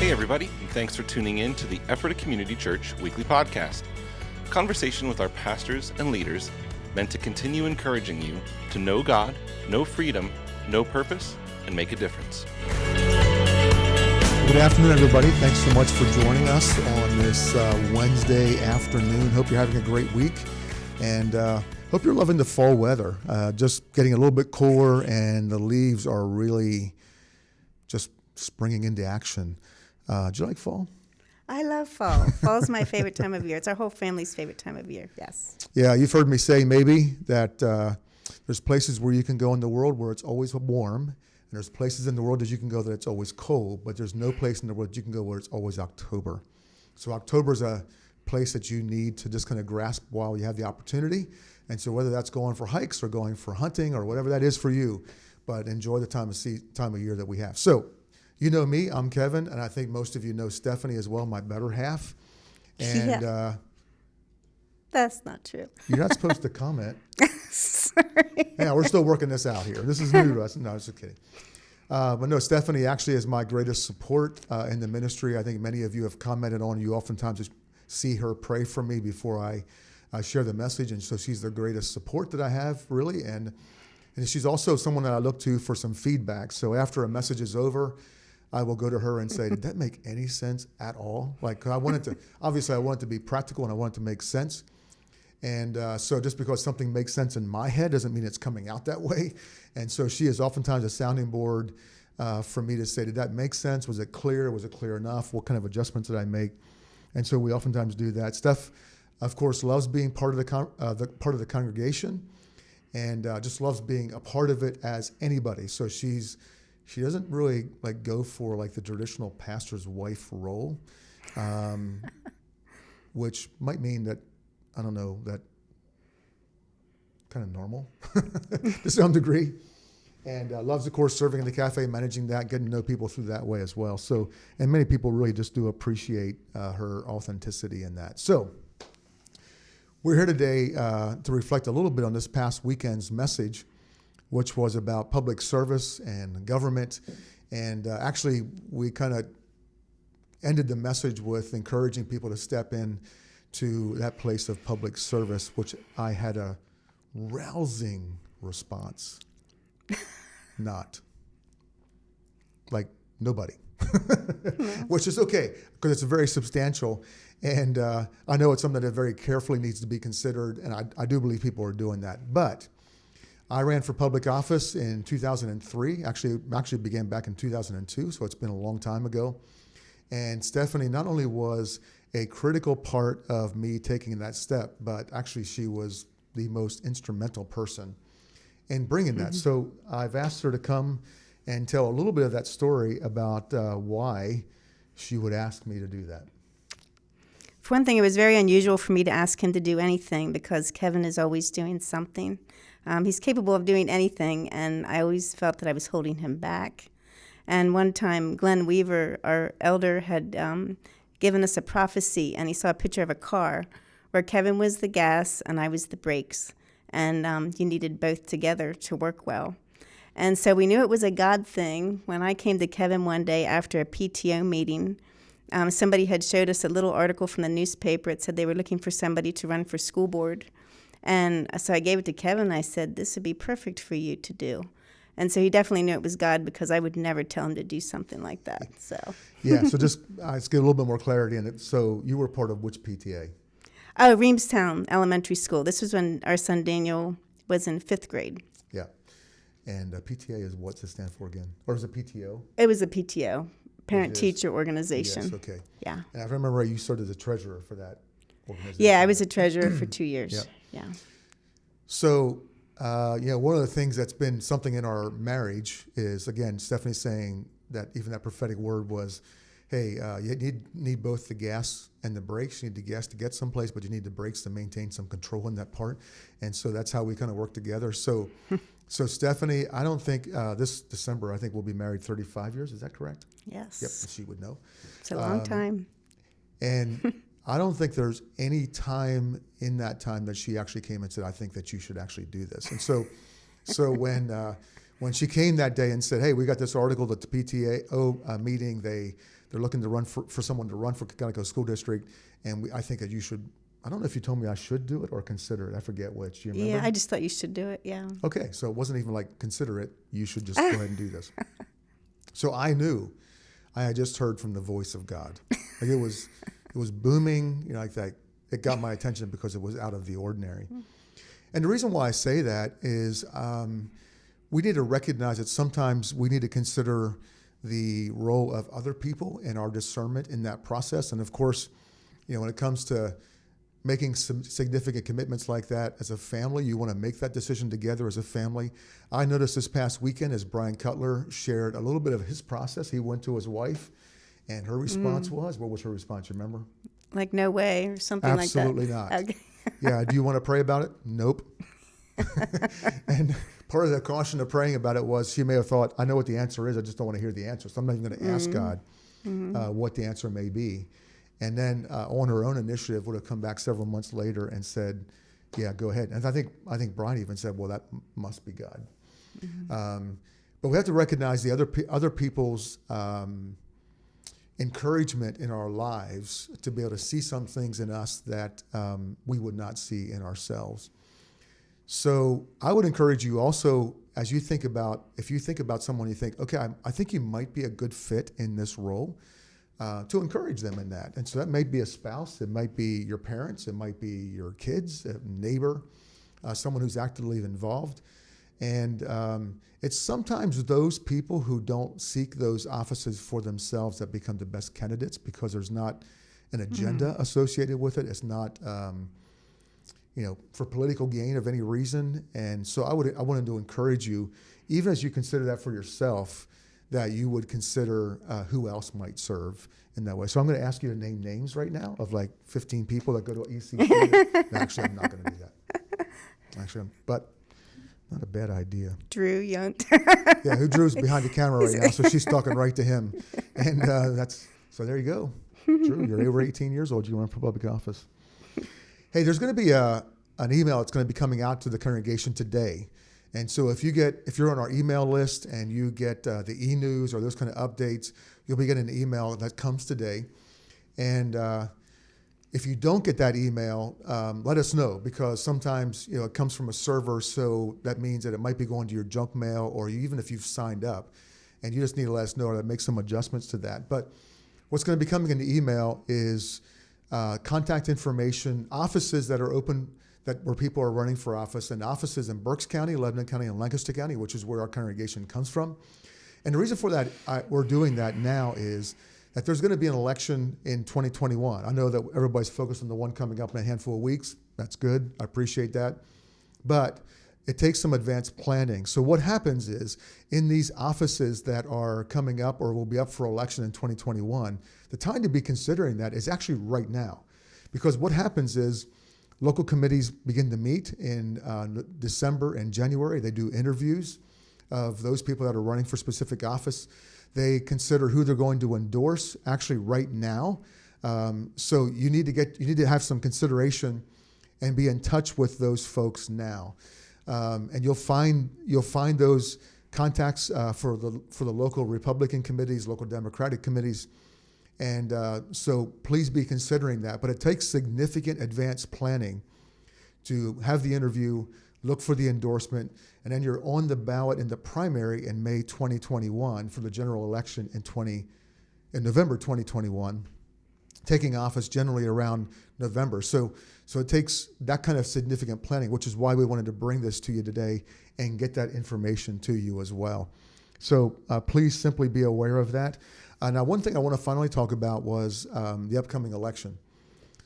Hey everybody, and thanks for tuning in to the Ephrata Community Church weekly podcast. Conversation with our pastors and leaders meant to continue encouraging you to know God, know freedom, know purpose, and make a difference. Good afternoon, everybody. Thanks so much for joining us on this Wednesday afternoon. Hope you're having a great week, and hope you're loving the fall weather. Just getting a little bit cooler, and the leaves are really just springing into action. Do you like fall? I love fall. Fall's my favorite time of year. It's our whole family's favorite time of year, yes. Yeah, you've heard me say maybe that there's places where you can go in the world where it's always warm, and there's places in the world that you can go that it's always cold, but there's no place in the world you can go where it's always October. So October's a place that you need to just kind of grasp while you have the opportunity. And so whether that's going for hikes or going for hunting or whatever that is for you, but enjoy the time of year that we have. So you know me, I'm Kevin, and I think most of you know Stephanie as well, my better half. And that's not true. You're not supposed to comment. Sorry. Yeah, we're still working this out here. This is new to us. No, I was just kidding. But no, Stephanie actually is my greatest support in the ministry. I think many of you have commented on. You oftentimes just see her pray for me before I share the message, and so she's the greatest support that I have, really. And she's also someone that I look to for some feedback. So after a message is over, I will go to her and say, did that make any sense at all? Like, I want it to be practical, and I want it to make sense. And so just because something makes sense in my head doesn't mean it's coming out that way. And so she is oftentimes a sounding board for me to say, did that make sense? Was it clear? Was it clear enough? What kind of adjustments did I make? And so we oftentimes do that. Steph, of course, loves being part of the congregation, and just loves being a part of it as anybody. So she doesn't really like go for like the traditional pastor's wife role, which might mean that, I don't know, that kind of normal to some degree. And loves, of course, serving in the cafe, managing that, getting to know people through that way as well. So, and many people really just do appreciate her authenticity in that. So we're here today to reflect a little bit on this past weekend's message, which was about public service and government. And actually, we kind of ended the message with encouraging people to step in to that place of public service, which I had a rousing response. Not. Like, nobody. Which is okay, because it's very substantial. And I know it's something that very carefully needs to be considered, and I do believe people are doing that. But I ran for public office in 2003. Actually began back in 2002, so it's been a long time ago. And Stephanie not only was a critical part of me taking that step, but actually she was the most instrumental person in bringing that. So I've asked her to come and tell a little bit of that story about why she would ask me to do that. For one thing, it was very unusual for me to ask him to do anything because Kevin is always doing something. He's capable of doing anything, and I always felt that I was holding him back. And one time, Glenn Weaver, our elder, had given us a prophecy, and he saw a picture of a car where Kevin was the gas and I was the brakes, and you needed both together to work well. And so we knew it was a God thing. When I came to Kevin one day after a PTO meeting, somebody had showed us a little article from the newspaper. It said they were looking for somebody to run for school board. And so I gave it to Kevin, and I said, this would be perfect for you to do. And so he definitely knew it was God, because I would never tell him to do something like that. So yeah, so just let's get a little bit more clarity in it. So you were part of which PTA? Oh, Reamstown Elementary School. This was when our son Daniel was in 5th grade. Yeah. And PTA is what's it stand for again? Or is it PTO? It was a PTO, Parent-Teacher Organization. Yes, okay. Yeah. And I remember you served as a treasurer for that organization. Yeah, I was a treasurer for 2 years. Yep. Yeah. So, one of the things that's been something in our marriage is, again, Stephanie saying that even that prophetic word was, hey, you need both the gas and the brakes. You need the gas to get someplace, but you need the brakes to maintain some control in that part. And so that's how we kind of work together. So Stephanie, I don't think this December, I think we'll be married 35 years. Is that correct? Yes. Yep, she would know. It's a long time. And I don't think there's any time in that time that she actually came and said, I think that you should actually do this. And so when when she came that day and said, "Hey, we got this article at the PTO meeting. They're looking to run for someone to run for Connecticut School District, and I think that you should." I don't know if you told me I should do it or consider it. I forget which. Do you remember? Yeah, I just thought you should do it. Yeah. Okay, so it wasn't even like consider it. You should just go ahead and do this. So I knew I had just heard from the voice of God. Like it was booming, like that. It got my attention because it was out of the ordinary. And the reason why I say that is we need to recognize that sometimes we need to consider the role of other people in our discernment in that process. And of course, when it comes to making some significant commitments like that as a family, you want to make that decision together as a family. I noticed this past weekend as Brian Cutler shared a little bit of his process. He went to his wife, and her response was, what was her response? You remember? Like, no way, or something Absolutely like that. Absolutely not. Okay. Yeah, do you want to pray about it? Nope. And part of the caution of praying about it was she may have thought, I know what the answer is, I just don't want to hear the answer. So I'm not even going to ask God what the answer may be. And then on her own initiative would have come back several months later and said, yeah, go ahead. And I think Brian even said, well, that must be God. But we have to recognize the other people's encouragement in our lives to be able to see some things in us that we would not see in ourselves. So I would encourage you also, as you think about, if you think about someone you think, okay, I think you might be a good fit in this role, to encourage them in that. And so that might be a spouse, it might be your parents, it might be your kids, a neighbor, someone who's actively involved. And it's sometimes those people who don't seek those offices for themselves that become the best candidates because there's not an agenda associated with it. It's not, for political gain of any reason. And so I wanted to encourage you, even as you consider that for yourself, that you would consider who else might serve in that way. So I'm going to ask you to name names right now of like 15 people that go to ECC. No, actually, I'm not going to do that. But not a bad idea. Drew Young. Yeah, who Drew's behind the camera right now, so she's talking right to him. And so there you go. Drew, you're over 18 years old. You run for public office. Hey, there's going to be an email that's going to be coming out to the congregation today. And so if you're on our email list and you get the e-news or those kind of updates, you'll be getting an email that comes today. And if you don't get that email, let us know, because sometimes it comes from a server, so that means that it might be going to your junk mail, or even if you've signed up, and you just need to let us know or make some adjustments to that. But what's going to be coming in the email is contact information, offices that are open, where people are running for office, and offices in Berks County, Lebanon County, and Lancaster County, which is where our congregation comes from. And the reason for that, we're doing that now, is that there's going to be an election in 2021. I know that everybody's focused on the one coming up in a handful of weeks. That's good. I appreciate that. But it takes some advanced planning. So what happens is, in these offices that are coming up or will be up for election in 2021, the time to be considering that is actually right now. Because what happens is, local committees begin to meet in December and January. They do interviews of those people that are running for specific office. They consider who they're going to endorse actually right now. So you need to have some consideration and be in touch with those folks now. And you'll find those contacts for the local Republican committees, local Democratic committees. And so please be considering that. But it takes significant advanced planning to have the interview, look for the endorsement, and then you're on the ballot in the primary in May 2021 for the general election in November 2021, taking office generally around November. So it takes that kind of significant planning, which is why we wanted to bring this to you today and get that information to you as well. So please simply be aware of that. Now, one thing I want to finally talk about was the upcoming election.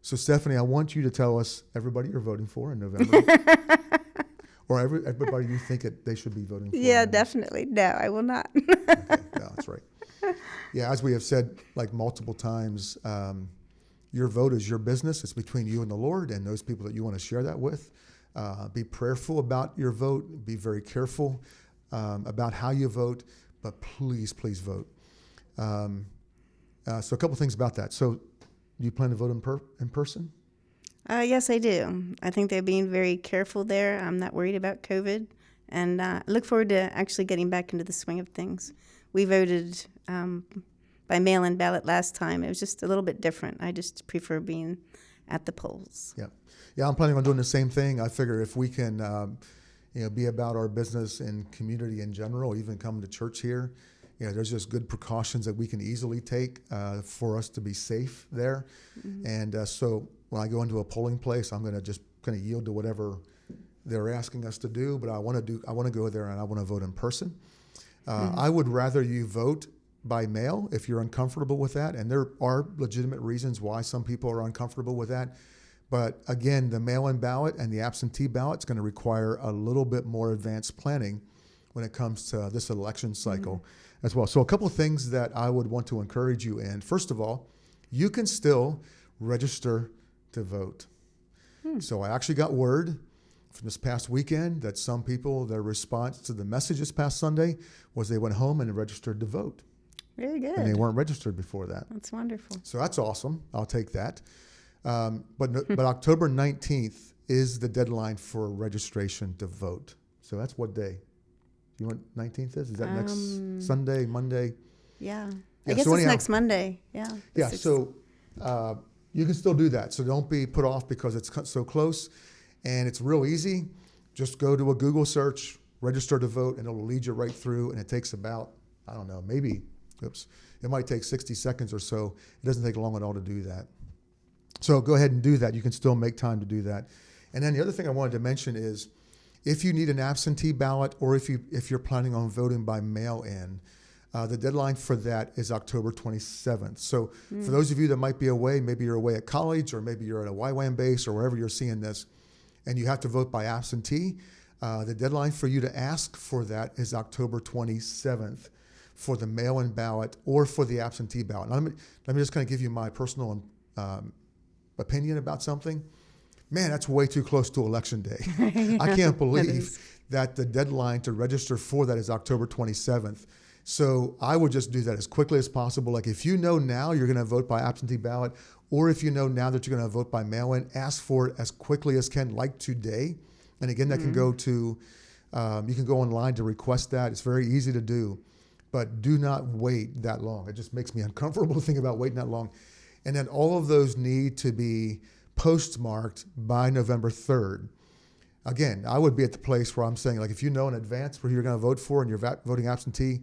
So, Stephanie, I want you to tell us everybody you're voting for in November. Or everybody you think they should be voting for. Yeah, definitely. No, I will not. Okay, no, that's right. Yeah, as we have said like multiple times, your vote is your business. It's between you and the Lord and those people that you want to share that with. Be prayerful about your vote. Be very careful about how you vote, but please vote. So a couple things about that. So do you plan to vote in person? Yes, I do. I think they're being very careful there. I'm not worried about COVID. And I look forward to actually getting back into the swing of things. We voted by mail-in ballot last time. It was just a little bit different. I just prefer being at the polls. Yeah, I'm planning on doing the same thing. I figure if we can, be about our business and community in general, even coming to church here, there's just good precautions that we can easily take for us to be safe there. Mm-hmm. And so when I go into a polling place, I'm going to just kind of yield to whatever they're asking us to do. But I want to go there and I want to vote in person. I would rather you vote by mail if you're uncomfortable with that. And there are legitimate reasons why some people are uncomfortable with that. But again, the mail-in ballot and the absentee ballot is going to require a little bit more advanced planning when it comes to this election cycle as well. So a couple of things that I would want to encourage you in. First of all, you can still register to vote. So I actually got word from this past weekend that some people, their response to the message this past Sunday was they went home and registered to vote. Very good. And they weren't registered before that. That's wonderful. So that's awesome. I'll take that. But October 19th is the deadline for registration to vote. So that's what day? You want 19th is? Is that next Sunday, Monday? Yeah. I guess it's next Monday. Yeah. Yeah. So you can still do that. So don't be put off because it's so close. And it's real easy. Just go to a Google search, register to vote, and it'll lead you right through. And it takes about, I don't know, it might take 60 seconds or so. It doesn't take long at all to do that. So go ahead and do that. You can still make time to do that. And then the other thing I wanted to mention is if you need an absentee ballot or if you're planning on voting by mail-in, the deadline for that is October 27th. So for those of you that might be away, maybe you're away at college or maybe you're at a YWAM base or wherever you're seeing this, and you have to vote by absentee, the deadline for you to ask for that is October 27th for the mail-in ballot or for the absentee ballot. Now, let me just kind of give you my personal opinion about something. Man, that's way too close to Election Day. Yeah, I can't believe that the deadline to register for that is October 27th. So I would just do that as quickly as possible. Like if you know now you're going to vote by absentee ballot, or if you know now that you're going to vote by mail-in, ask for it as quickly as can, like today. And again, that can go to, you can go online to request that. It's very easy to do, but do not wait that long. It just makes me uncomfortable to think about waiting that long. And then all of those need to be postmarked by November 3rd. Again, I would be at the place where I'm saying, like, if you know in advance who you're going to vote for and you're voting absentee,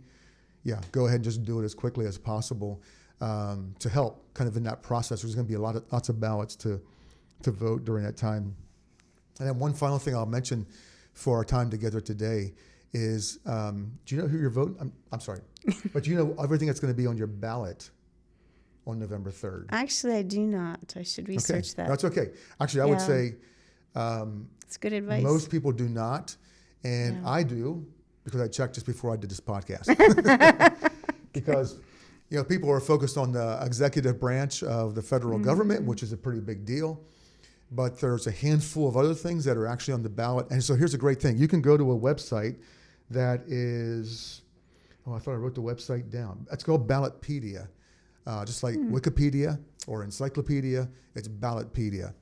go ahead and just do it as quickly as possible to help kind of in that process. There's going to be lots of ballots to vote during that time. And then one final thing I'll mention for our time together today is, do you know who you're voting? I'm sorry, but do you know everything that's going to be on your ballot on November 3rd? Actually, I do not. I should research that. That's okay. Actually, I would say it's good advice. Most people do not, and I do because I checked just before I did this podcast. Because people are focused on the executive branch of the federal government, which is a pretty big deal. But there's a handful of other things that are actually on the ballot. And so here's a great thing. You can go to a website that is, I thought I wrote the website down. It's called Ballotpedia. Just like Wikipedia or Encyclopedia, it's Ballotpedia.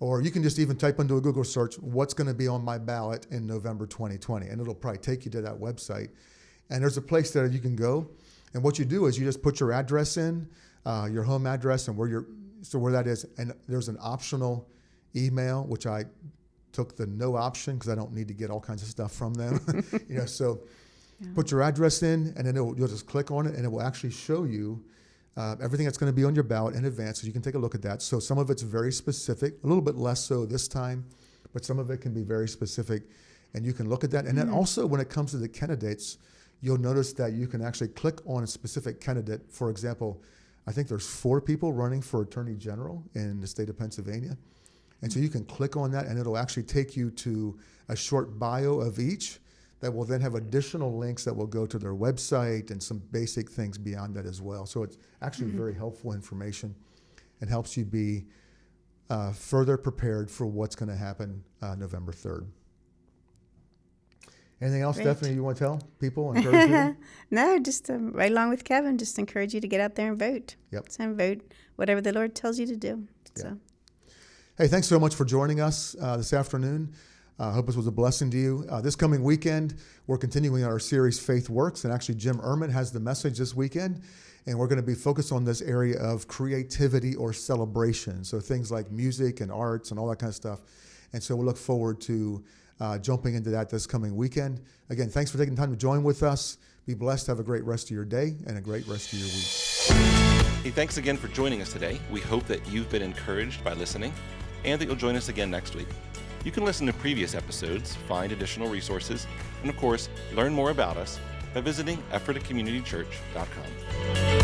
Or you can just even type into a Google search, what's going to be on my ballot in November 2020? And it'll probably take you to that website. And there's a place there you can go. And what you do is you just put your address in, your home address and where that is. And there's an optional email, which I took the no option because I don't need to get all kinds of stuff from them. Put your address in and then you'll just click on it and it will actually show you everything that's going to be on your ballot in advance, so you can take a look at that. So some of it's very specific, a little bit less so this time, but some of it can be very specific, and you can look at that. And then also when it comes to the candidates, you'll notice that you can actually click on a specific candidate. For example, I think there's 4 people running for Attorney General in the state of Pennsylvania. And so you can click on that, and it'll actually take you to a short bio of each that will then have additional links that will go to their website and some basic things beyond that as well. So it's actually very helpful information and helps you be further prepared for what's going to happen November 3rd. Anything else, Stephanie, you want to tell people? Encourage people? No, just right along with Kevin, just encourage you to get out there and vote. Yep. So vote whatever the Lord tells you to do. Yeah. So. Hey, thanks so much for joining us this afternoon. I hope this was a blessing to you. This coming weekend, we're continuing our series, Faith Works, and actually Jim Ehrman has the message this weekend, and we're going to be focused on this area of creativity or celebration, so things like music and arts and all that kind of stuff. And so we'll look forward to jumping into that this coming weekend. Again, thanks for taking time to join with us. Be blessed. Have a great rest of your day and a great rest of your week. Hey, thanks again for joining us today. We hope that you've been encouraged by listening and that you'll join us again next week. You can listen to previous episodes, find additional resources, and of course, learn more about us by visiting EphphatACommunityChurch.com.